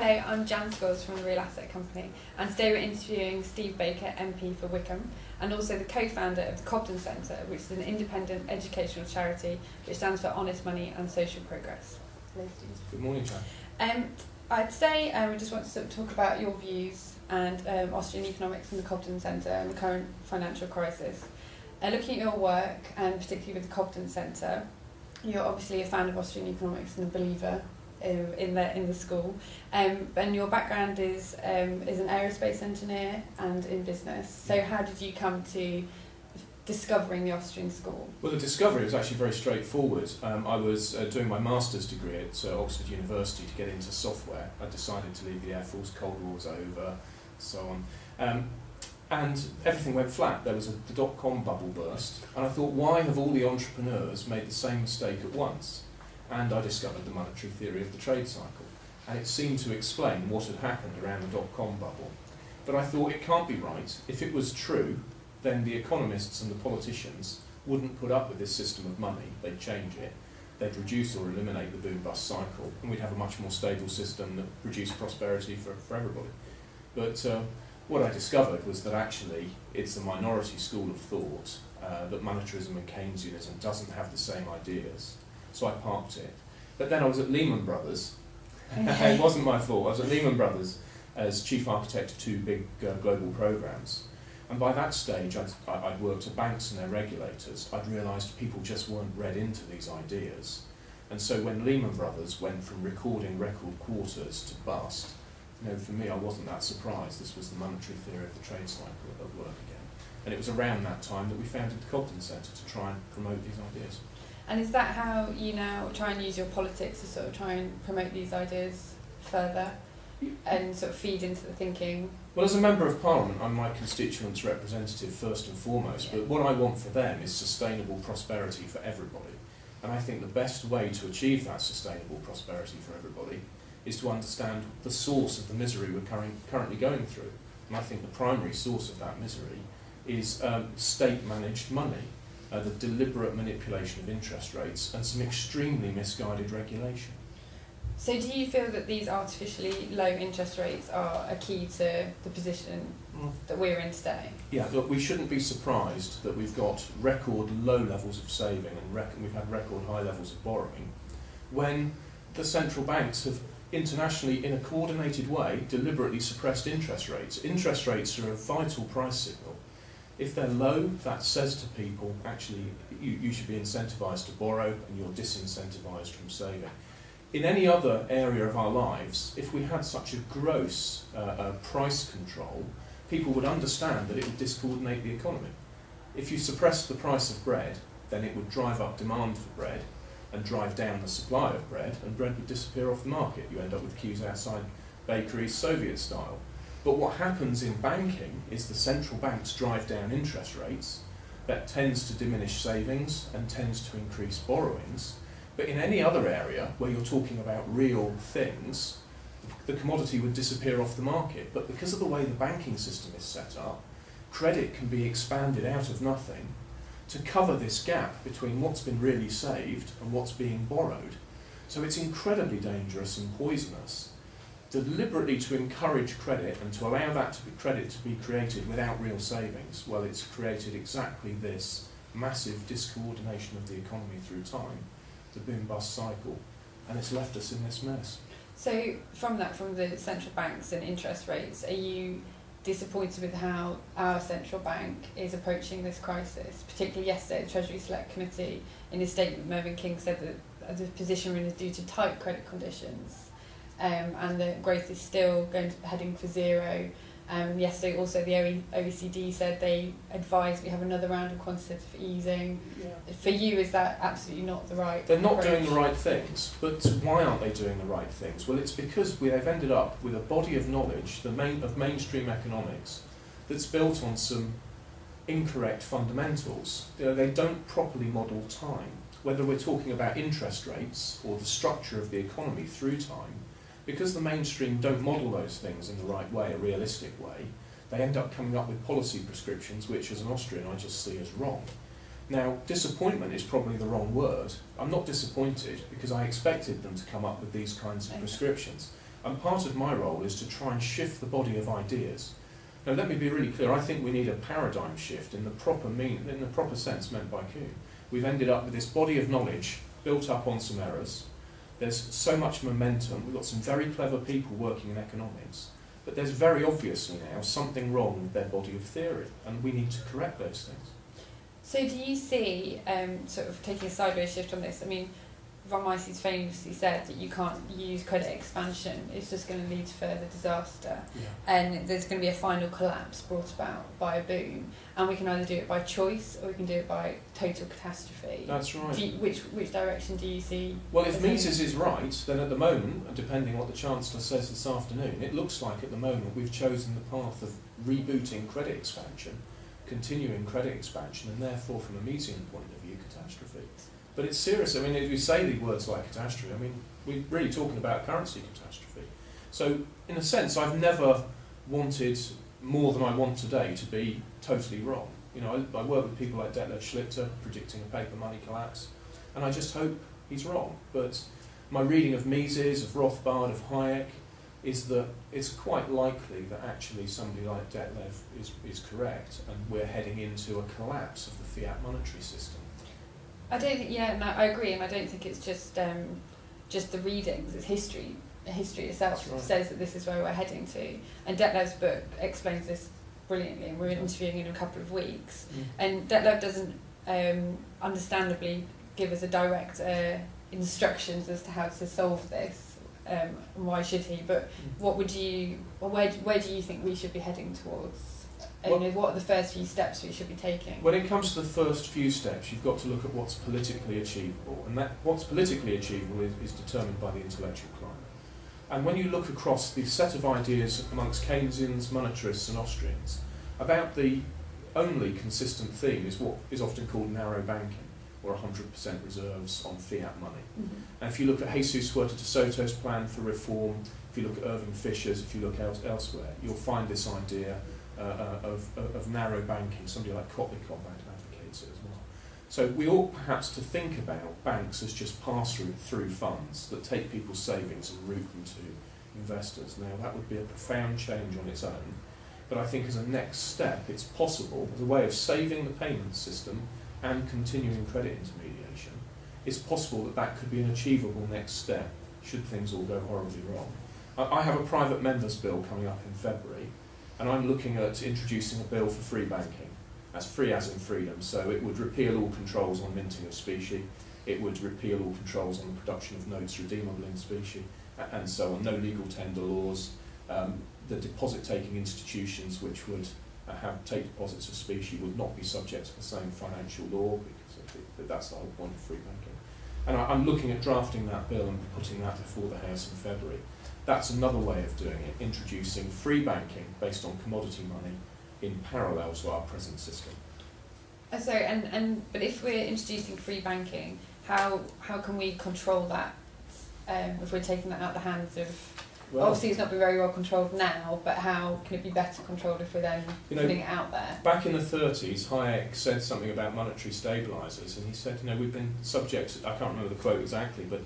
Hello, I'm Jan Scholes from the Real Asset Company, and today we're interviewing Steve Baker, MP for Wickham, and also the co-founder of the Cobden Centre, which is an independent educational charity which stands for Honest Money and Social Progress. Hello, Steve. Good morning, Jan. Today we just want to sort of talk about your views and Austrian economics and the Cobden Centre and the current financial crisis. Looking at your work, and particularly with the Cobden Centre, you're obviously a fan of Austrian economics and a believer in the school, and your background is an aerospace engineer and in business. So how did you come to discovering the Austrian school? Well, the discovery was actually very straightforward. I was doing my master's degree at Oxford University to get into software. I decided to leave the Air Force, Cold War was over, so on. And everything went flat. There was the dot-com bubble burst, and I thought, why have all the entrepreneurs made the same mistake at once? And I discovered the monetary theory of the trade cycle, and it seemed to explain what had happened around the dot-com bubble. But I thought, it can't be right. If it was true, then the economists and the politicians wouldn't put up with this system of money. They'd change it. They'd reduce or eliminate the boom-bust cycle, and we'd have a much more stable system that produced prosperity for everybody. But what I discovered was that actually it's a minority school of thought, that monetarism and Keynesianism doesn't have the same ideas. So I parked it. But then I was at Lehman Brothers. It wasn't my fault. I was at Lehman Brothers as chief architect of two big global programs. And by that stage, I'd worked at banks and their regulators. I'd realised people just weren't read into these ideas. And so when Lehman Brothers went from recording record quarters to bust, for me, I wasn't that surprised. This was the monetary theory of the trade cycle at work again. And it was around that time that we founded the Cobden Centre to try and promote these ideas. And is that how you now try and use your politics to sort of try and promote these ideas further and sort of feed into the thinking? Well, as a Member of Parliament, I'm my constituents' representative first and foremost, but what I want for them is sustainable prosperity for everybody. And I think the best way to achieve that sustainable prosperity for everybody is to understand the source of the misery we're currently going through. And I think the primary source of that misery is state-managed money. The deliberate manipulation of interest rates and some extremely misguided regulation. So do you feel that these artificially low interest rates are a key to the position that we're in today? Yeah, look, we shouldn't be surprised that we've got record low levels of saving and we've had record high levels of borrowing when the central banks have internationally, in a coordinated way, deliberately suppressed interest rates. Interest rates are a vital price signal. If they're low, that says to people, actually, you should be incentivised to borrow and you're disincentivised from saving. In any other area of our lives, if we had such a gross price control, people would understand that it would discoordinate the economy. If you suppressed the price of bread, then it would drive up demand for bread and drive down the supply of bread, and bread would disappear off the market. You end up with queues outside bakeries, Soviet style. But what happens in banking is the central banks drive down interest rates. That tends to diminish savings and tends to increase borrowings. But in any other area where you're talking about real things, the commodity would disappear off the market. But because of the way the banking system is set up, credit can be expanded out of nothing to cover this gap between what's been really saved and what's being borrowed. So it's incredibly dangerous and poisonous. Deliberately to encourage credit and to allow that credit to be created without real savings, well, it's created exactly this massive discoordination of the economy through time, the boom-bust cycle, and it's left us in this mess. So from the central banks and interest rates, are you disappointed with how our central bank is approaching this crisis? Particularly yesterday, the Treasury Select Committee, in his statement, Mervyn King said that the position we're in is due to tight credit conditions. And the growth is still heading for zero. Yesterday also the OECD said they advised we have another round of quantitative easing. Yeah. For you, is that absolutely not the right They're not approach? doing the right things, but why aren't they doing the right things? Well, it's because they've ended up with a body of knowledge of mainstream economics that's built on some incorrect fundamentals. They don't properly model time. Whether we're talking about interest rates or the structure of the economy through time, because the mainstream don't model those things in the right way, a realistic way, they end up coming up with policy prescriptions which, as an Austrian, I just see as wrong. Now, disappointment is probably the wrong word. I'm not disappointed because I expected them to come up with these kinds of prescriptions. And part of my role is to try and shift the body of ideas. Now, let me be really clear. I think we need a paradigm shift in the proper sense meant by Kuhn. We've ended up with this body of knowledge built up on some errors. There's so much momentum. We've got some very clever people working in economics. But there's very obviously now something wrong with their body of theory, and we need to correct those things. So do you see, sort of taking a sideways shift on this, I mean, Von Mises famously said that you can't use credit expansion, it's just going to lead to further disaster. Yeah. And there's going to be a final collapse brought about by a boom. And we can either do it by choice or we can do it by total catastrophe. That's right. Which direction do you see? Well, if Mises is right, then at the moment, and depending on what the Chancellor says this afternoon, it looks like at the moment we've chosen the path of rebooting credit expansion, continuing credit expansion, and therefore, from a Misesian point of view, catastrophe. But it's serious. I mean, if you say the words like catastrophe, I mean, we're really talking about currency catastrophe. So, in a sense, I've never wanted more than I want today to be totally wrong. You know, I work with people like Detlef Schlichter predicting a paper money collapse, and I just hope he's wrong. But my reading of Mises, of Rothbard, of Hayek, is that it's quite likely that actually somebody like Detlef is correct, and we're heading into a collapse of the fiat monetary system. I don't think, no, I agree, and I don't think it's just the readings, it's history. History itself says that this is where we're heading to. And Detlef's book explains this brilliantly, and we're interviewing in a couple of weeks. And Detlef doesn't understandably give us a direct instructions as to how to solve this. Why should he? But what would you, or where do you think we should be heading towards? Well, what are the first few steps we should be taking? When it comes to the first few steps, you've got to look at what's politically achievable, and that what's politically achievable is determined by the intellectual climate. And when you look across the set of ideas amongst Keynesians, monetarists and Austrians, about the only consistent theme is what is often called narrow banking, or 100% reserves on fiat money. And if you look at Jesus Huerta de Soto's plan for reform, if you look at Irving Fisher's, if you look elsewhere, you'll find this idea of narrow banking. Somebody like Kotlikov advocates it as well. So we ought perhaps to think about banks as just pass-through funds that take people's savings and route them to investors. Now that would be a profound change on its own, but I think as a next step it's possible, as a way of saving the payment system and continuing credit intermediation, it's possible that that could be an achievable next step should things all go horribly wrong. I have a private members bill coming up in February, and I'm looking at introducing a bill for free banking, as free as in freedom. So it would repeal all controls on minting of specie, it would repeal all controls on the production of notes redeemable in specie, and so on. No legal tender laws. The deposit-taking institutions which would take deposits of specie would not be subject to the same financial law, because that's the whole point of free banking. And I'm looking at drafting that bill and putting that before the House in February. That's another way of doing it, introducing free banking based on commodity money in parallel to our present system. So, but if we're introducing free banking, how can we control that if we're taking that out of the hands of... Well, obviously it's not very well controlled now, but how can it be better controlled if we're then putting it out there? Back in the 30s, Hayek said something about monetary stabilisers, and he said, we've been subject, I can't remember the quote exactly, but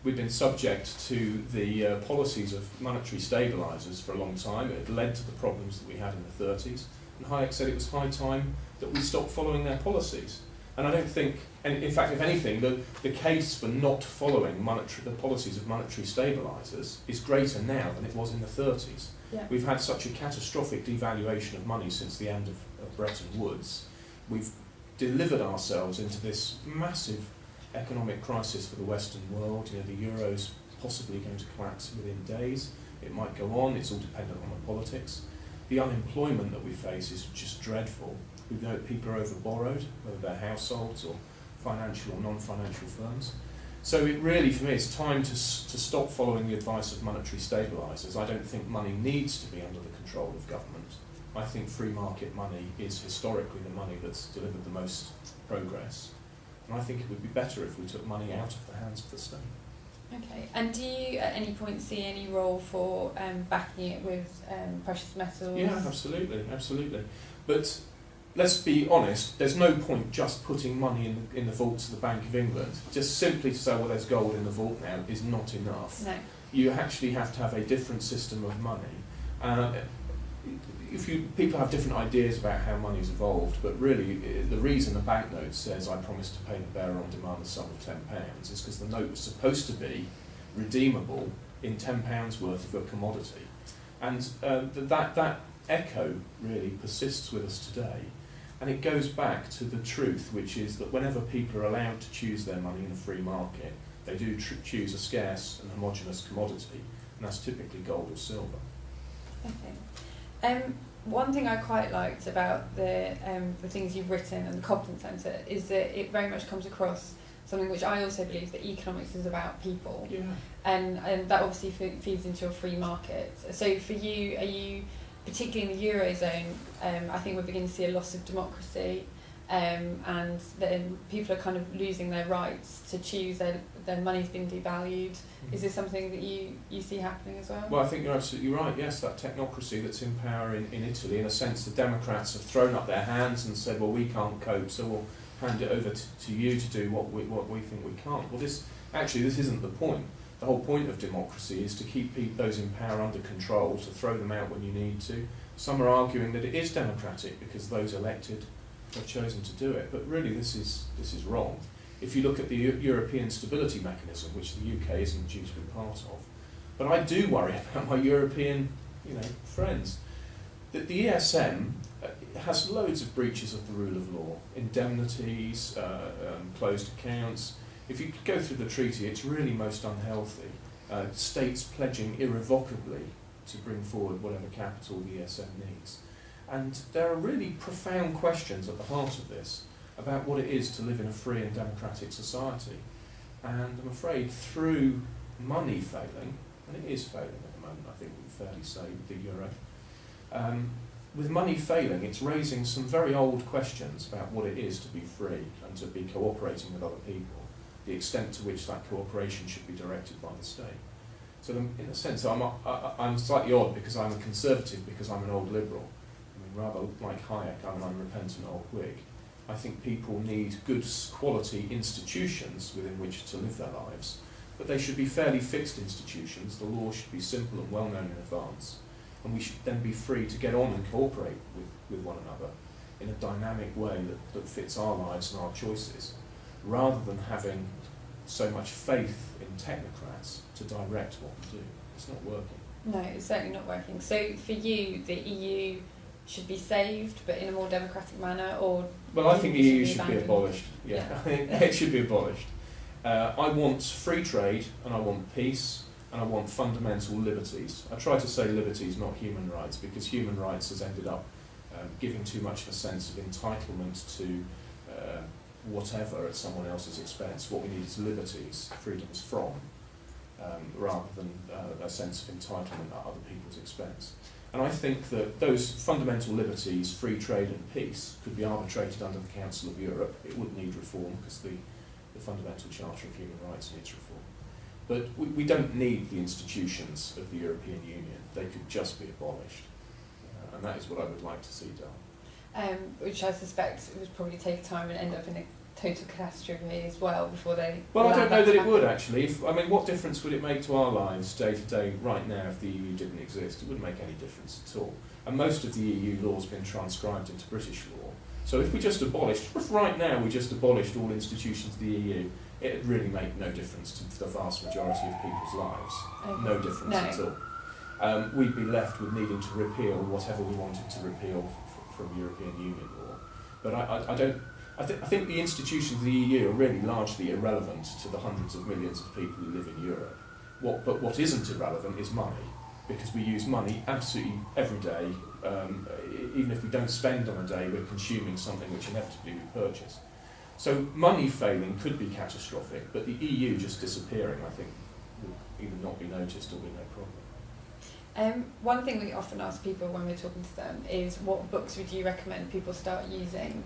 we've been subject to the policies of monetary stabilisers for a long time. It led to the problems that we had in the 30s. And Hayek said it was high time that we stopped following their policies. And I don't think, and in fact, if anything, the case for not following the policies of monetary stabilisers is greater now than it was in the 30s. Yeah. We've had such a catastrophic devaluation of money since the end of Bretton Woods. We've delivered ourselves into this massive economic crisis for the Western world. The euro's possibly going to collapse within days. It might go on. It's all dependent on the politics. The unemployment that we face is just dreadful. We know that people are over-borrowed, whether they're households or financial or non-financial firms. So it really, for me, it's time to stop following the advice of monetary stabilisers. I don't think money needs to be under the control of government. I think free market money is historically the money that's delivered the most progress. And I think it would be better if we took money out of the hands of the state. Okay, and do you at any point see any role for backing it with precious metals? Yeah, absolutely. But let's be honest, there's no point just putting money in the vaults of the Bank of England. Just simply to say, well, there's gold in the vault now is not enough. No. you actually have to have a different system of money. People have different ideas about how money's evolved, but really the reason a banknote says I promise to pay the bearer on demand the sum of £10 is because the note was supposed to be redeemable in £10 worth of a commodity. And that echo really persists with us today, and it goes back to the truth, which is that whenever people are allowed to choose their money in a free market, they do choose a scarce and homogeneous commodity, and that's typically gold or silver. Okay. One thing I quite liked about the things you've written and the Competence Centre is that it very much comes across something which I also believe, that economics is about people. Yeah. And that obviously feeds into your free market. So for you, are you, particularly in the Eurozone, I think we're beginning to see a loss of democracy, and then people are kind of losing their rights to choose, their money's been devalued. Is this something that you see happening as well? Well, I think you're absolutely right, yes, that technocracy that's in power in Italy, in a sense the Democrats have thrown up their hands and said, well, we can't cope, so we'll hand it over to you to do what we think we can't. Well, this isn't the point. The whole point of democracy is to keep those in power under control, to throw them out when you need to. Some are arguing that it is democratic because those elected have chosen to do it, but really this is wrong. If you look at the European Stability Mechanism, which the UK isn't due to be part of, but I do worry about my European, friends. That the ESM has loads of breaches of the rule of law, indemnities, closed accounts. If you go through the treaty, it's really most unhealthy. States pledging irrevocably to bring forward whatever capital the ESM needs. And there are really profound questions at the heart of this about what it is to live in a free and democratic society. And I'm afraid through money failing, and it is failing at the moment, I think we can fairly say, with the euro, with money failing, it's raising some very old questions about what it is to be free and to be cooperating with other people, the extent to which that cooperation should be directed by the state. So in a sense, I'm slightly odd because I'm a conservative, because I'm an old liberal. Rather like Hayek, I'm an unrepentant old Whig. I think people need good quality institutions within which to live their lives, but they should be fairly fixed institutions. The law should be simple and well known in advance, and we should then be free to get on and cooperate with one another in a dynamic way that fits our lives and our choices, rather than having so much faith in technocrats to direct what we do. It's not working. No, it's certainly not working. So for you, the EU should be saved, but in a more democratic manner, or? Well, I think the EU should be abandoned? abolished. Yeah, I think it should be abolished. I want free trade, and I want peace, and I want fundamental liberties. I try to say liberties, not human rights, because human rights has ended up giving too much of a sense of entitlement to whatever at someone else's expense. What we need is liberties, freedoms from, rather than a sense of entitlement at other people's expense. And I think that those fundamental liberties, free trade and peace, could be arbitrated under the Council of Europe. It would need reform because the Fundamental Charter of Human Rights needs reform. But we don't need the institutions of the European Union. They could just be abolished. And that is what I would like to see done. Which I suspect would probably take time and end up in a total catastrophe as well before they... Well, I don't know that it would actually. What difference would it make to our lives day to day right now if the EU didn't exist? It wouldn't make any difference at all. And most of the EU law has been transcribed into British law. So if we just abolished, if right now we just abolished all institutions of the EU, it would really make no difference to the vast majority of people's lives. Okay. No difference at all. We'd be left with needing to repeal whatever we wanted to repeal from European Union law. But I think the institutions of the EU are really largely irrelevant to the hundreds of millions of people who live in Europe. But what isn't irrelevant is money, because we use money absolutely every day. Even if we don't spend on a day, we're consuming something which inevitably we purchase. So money failing could be catastrophic, but the EU just disappearing, I think, would either not be noticed or be no problem. One thing we often ask people when we're talking to them is, what books would you recommend people start using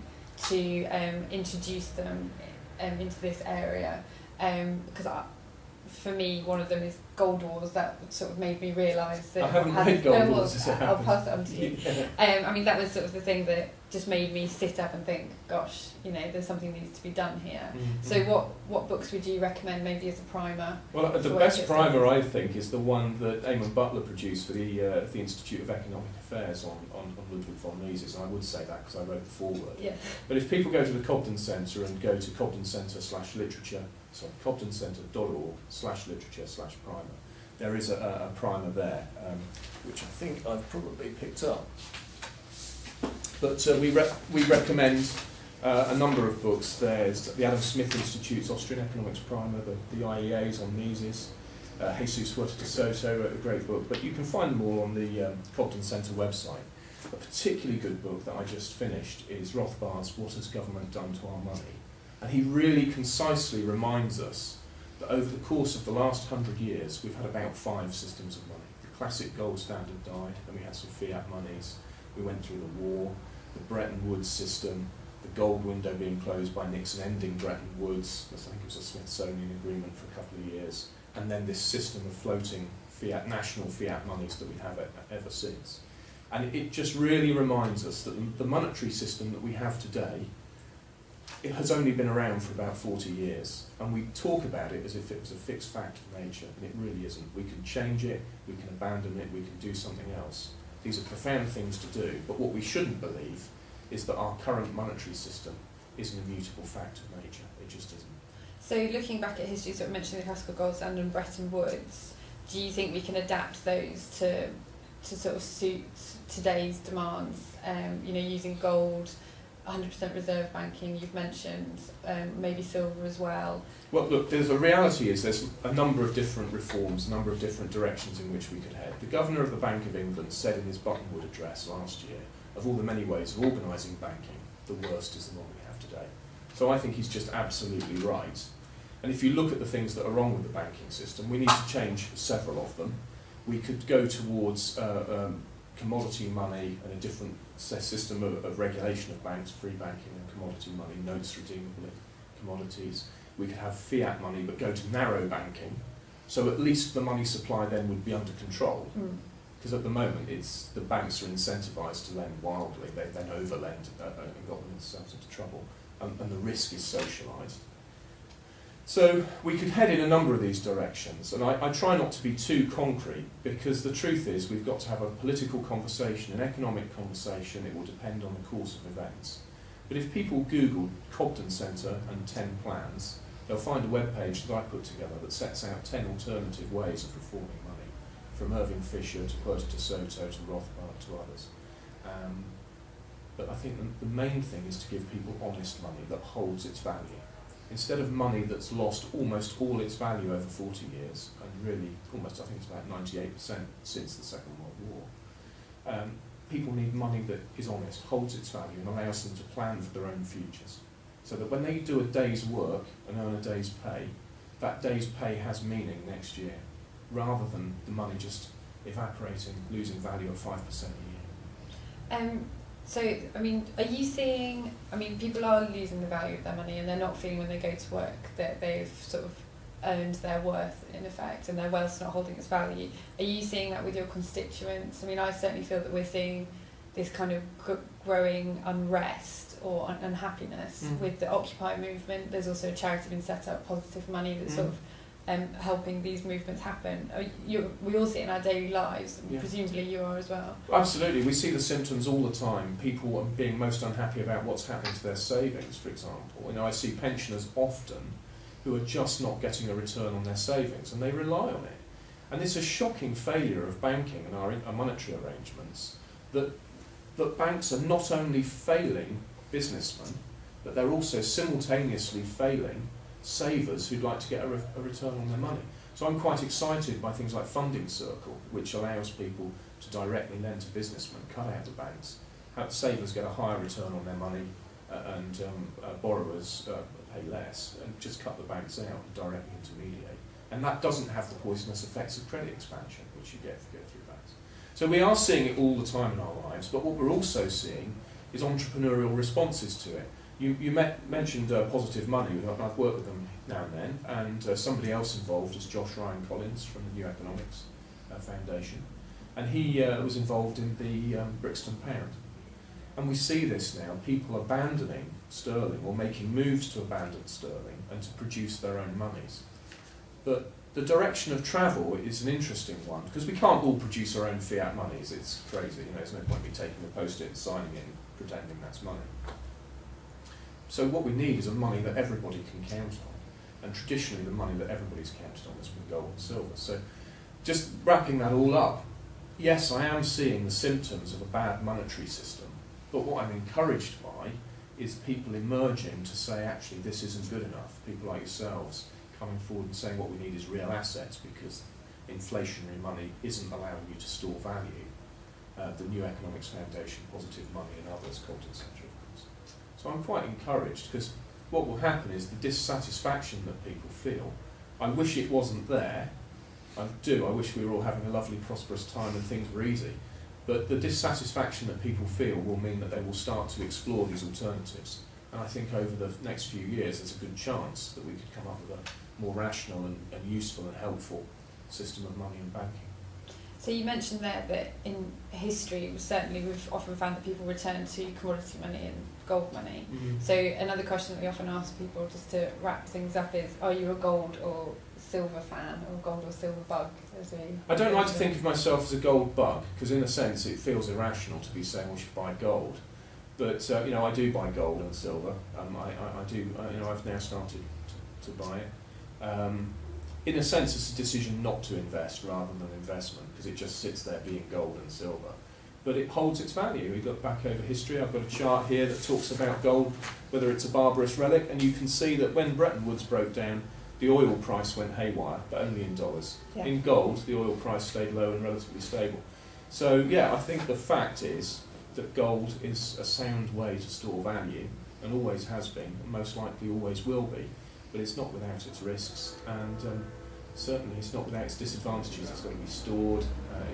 to introduce them into this area? Because for me, one of them is Gold Wars. That sort of made me realise that... I haven't read Gold Wars. I'll pass it on to you. Yeah. That was sort of the thing that just made me sit up and think, gosh, you know, there's something needs to be done here. Mm-hmm. So what books would you recommend maybe as a primer? Well, the best primer, I think, is the one that Eamon Butler produced for the Institute of Economic Affairs on Ludwig von Mises, and I would say that because I wrote the foreword. Yeah. But if people go to the Cobden Centre and go to cobdencentre/literature.org/literature/primer, there is a primer there, which I think I've probably picked up. But we recommend a number of books. There's the Adam Smith Institute's Austrian Economics Primer, the IEA's on Mises, Jesus Huerta de Soto wrote a great book, but you can find them all on the Cobden Centre website. A particularly good book that I just finished is Rothbard's What Has Government Done to Our Money? And he really concisely reminds us that over the course of the last 100 years, we've had about 5 systems of money. The classic gold standard died, then we had some fiat monies, we went through the war, the Bretton Woods system, the gold window being closed by Nixon ending Bretton Woods, I think it was a Smithsonian agreement for a couple of years, and then this system of floating national fiat monies that we have ever since. And it just really reminds us that the monetary system that we have today, it has only been around for about 40 years, and we talk about it as if it was a fixed fact of nature, and it really isn't. We can change it, we can abandon it, we can do something else. These are profound things to do, but what we shouldn't believe is that our current monetary system is an immutable fact of nature. It just isn't. So looking back at history, sort of mentioning the classical gold standard and Bretton Woods, do you think we can adapt those to sort of suit today's demands, you know, using gold, 100% reserve banking you've mentioned, maybe silver as well? Well, look, there's a number of different reforms, a number of different directions in which we could head. The Governor of the Bank of England said in his Buttonwood address last year, of all the many ways of organising banking, the worst is the one we have today. So I think he's just absolutely right. And if you look at the things that are wrong with the banking system, we need to change several of them. We could go towards commodity money and a different system of regulation of banks, free banking and commodity money, notes redeemable commodities. We could have fiat money but go to narrow banking, so at least the money supply then would be under control. Because at the moment the banks are incentivised to lend wildly, they then overlend and got themselves into trouble, and the risk is socialised. So we could head in a number of these directions, and I try not to be too concrete, because the truth is we've got to have a political conversation, an economic conversation. It will depend on the course of events. But if people Google Cobden Centre and 10 plans, they'll find a web page that I put together that sets out 10 alternative ways of reforming money, from Irving Fisher to Huerta de Soto to Rothbard to others. But I think the main thing is to give people honest money that holds its value. Instead of money that's lost almost all its value over 40 years, and really almost, I think it's about 98% since the Second World War, people need money that is honest, holds its value, and allows them to plan for their own futures. So that when they do a day's work and earn a day's pay, that day's pay has meaning next year, rather than the money just evaporating, losing value at 5% a year. So, I mean, are you seeing, people are losing the value of their money, and they're not feeling when they go to work that they've sort of earned their worth, in effect, and their wealth's not holding its value. Are you seeing that with your constituents? I mean, I certainly feel that we're seeing this kind of growing unrest or unhappiness with the Occupy movement. There's also a charity been set up, Positive Money, that's sort of helping these movements happen. We all see it in our daily lives, and presumably you are as well. Absolutely, we see the symptoms all the time. People are being most unhappy about what's happening to their savings, for example. You know, I see pensioners often who are just not getting a return on their savings, and they rely on it. And it's a shocking failure of banking and our monetary arrangements that banks are not only failing businessmen, but they're also simultaneously failing savers who'd like to get a return on their money. So I'm quite excited by things like Funding Circle, which allows people to directly lend to businessmen, cut out the banks, have savers get a higher return on their money, and borrowers pay less, and just cut the banks out and directly intermediate. And that doesn't have the poisonous effects of credit expansion, which you get if you go through banks. So we are seeing it all the time in our lives, but what we're also seeing is entrepreneurial responses to it. You mentioned Positive Money. I've worked with them now and then, and somebody else involved is Josh Ryan Collins from the New Economics Foundation, and he was involved in the Brixton Pound. And we see this now, people abandoning sterling or making moves to abandon sterling and to produce their own monies. But the direction of travel is an interesting one, because we can't all produce our own fiat monies. It's crazy, there's no point in me taking a post-it and signing it and pretending that's money. So what we need is a money that everybody can count on. And traditionally the money that everybody's counted on has been gold and silver. So just wrapping that all up, yes, I am seeing the symptoms of a bad monetary system, but what I'm encouraged by is people emerging to say, actually, this isn't good enough. People like yourselves coming forward and saying what we need is real assets, because inflationary money isn't allowing you to store value. The New Economics Foundation, Positive Money and others, Colton Centre, of course. So I'm quite encouraged, because what will happen is the dissatisfaction that people feel, I wish it wasn't there. I do, I wish we were all having a lovely, prosperous time and things were easy. But the dissatisfaction that people feel will mean that they will start to explore these alternatives. And I think over the next few years there's a good chance that we could come up with a more rational and useful and helpful system of money and banking. So you mentioned there that in history, certainly we've often found that people return to commodity money and gold money. Mm-hmm. So another question that we often ask people, just to wrap things up, is, are you a gold or silver fan, or gold or silver bug? I don't like to think of myself as a gold bug, because in a sense it feels irrational to be saying we should buy gold. But I do buy gold and silver. I do. I've now started to buy it. In a sense, it's a decision not to invest rather than investment, because it just sits there being gold and silver. But it holds its value. We look back over history. I've got a chart here that talks about gold, whether it's a barbarous relic, and you can see that when Bretton Woods broke down, the oil price went haywire, but only in dollars. Yeah. In gold, the oil price stayed low and relatively stable. So yeah, I think the fact is that gold is a sound way to store value, and always has been, and most likely always will be. But it's not without its risks, and certainly it's not without its disadvantages. It's got to be stored,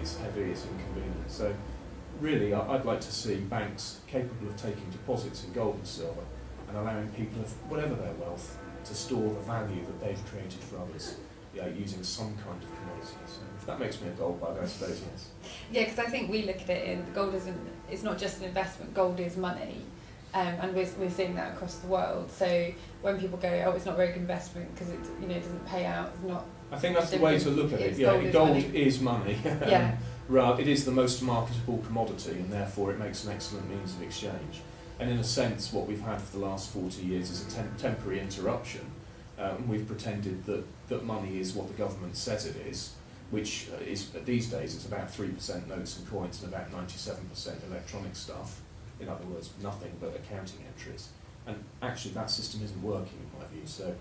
it's heavy, it's inconvenient. So really, I'd like to see banks capable of taking deposits in gold and silver and allowing people of whatever their wealth to store the value that they've created for others, using some kind of commodity. So if that makes me a gold bug, I suppose, yes. Yeah, because I think we look at it in gold it's not just an investment, gold is money. And we're seeing that across the world. So when people go, oh, it's not a very good investment because it doesn't pay out, it's not. I think that's the way to look at it. Yeah, gold is money. Yeah. It is the most marketable commodity, and therefore it makes an excellent means of exchange. And in a sense, what we've had for the last 40 years is a temporary interruption. We've pretended that money is what the government says it is, which is these days it's about 3% notes and coins and about 97% electronic stuff. In other words, nothing but accounting entries. And actually that system isn't working in my view, so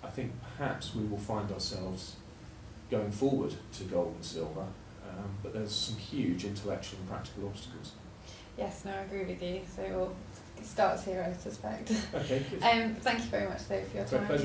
I think perhaps we will find ourselves going forward to gold and silver, but there's some huge intellectual and practical obstacles. Yes, no, I agree with you. So it starts here, I suspect. Okay, good. Thank you very much, though, for your time. Pleasure.